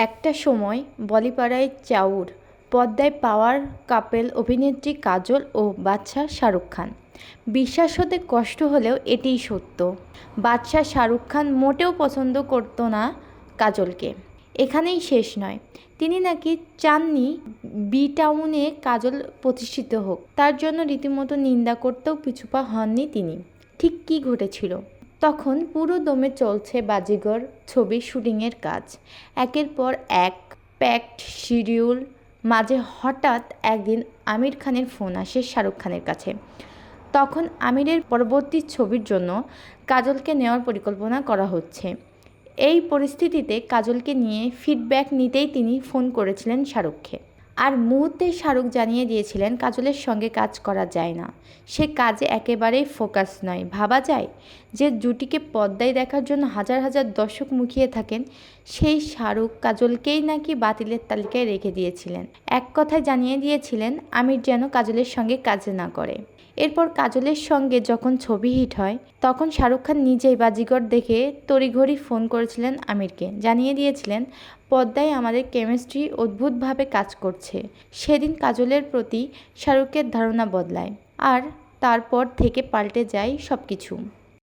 একটা সময় বলিপাড়ায় চাউর পর্দায় পাওয়ার কাপল অভিনেত্রী কাজল ও বাদশা শাহরুখ খান। বিশ্বাস হতে কষ্ট হলেও এটিই সত্য। বাদশা শাহরুখ খান মোটেও পছন্দ করত না কাজলকে। এখানেই শেষ নয়, তিনি নাকি চাননি বি টাউনে কাজল প্রতিষ্ঠিত হোক। তার জন্য রীতিমতো নিন্দা করতেও পিছুপা হননি তিনি। ঠিক কী ঘটেছিল? তখন পুরো দমে চলছে বাজিগর ছবির শুটিংয়ের কাজ। একের পর এক প্যাকড শিডিউল। মাঝে হঠাৎ একদিন আমির খানের ফোন আসে শাহরুখ খানের কাছে। তখন আমিরের পরবর্তী ছবির জন্য কাজলকে নেওয়ার পরিকল্পনা করা হচ্ছে। এই পরিস্থিতিতে কাজলকে নিয়ে ফিডব্যাক নিতেই তিনি ফোন করেছিলেন শাহরুখকে। আর মুহূর্তেই শাহরুখ জানিয়ে দিয়েছিলেন কাজলের সঙ্গে কাজ করা যায় না। সে কাজে একেবারেই ফোকাস নয়। ভাবা যায়, যে জুটিকে পর্দায় দেখার জন্য হাজার হাজার দর্শক মুখিয়ে থাকেন, সেই শাহরুখ কাজলকেই নাকি বাতিলের তালিকায় রেখে দিয়েছিলেন। এক কথায় জানিয়ে দিয়েছিলেন আমির যেন কাজলের সঙ্গে কাজ না করে। এরপর কাজলের সঙ্গে যখন ছবি হিট হয়, তখন শাহরুখ খান নিজেই বাজিগর দেখে তড়িঘড়ি ফোন করেছিলেন আমিরকে। জানিয়ে দিয়েছিলেন পর্দায় আমাদের কেমিস্ট্রি অদ্ভুতভাবে কাজ করছে। সেদিন কাজলের প্রতি শাহরুখের ধারণা বদলায়, আর তারপর থেকে পাল্টে যায় সব কিছু।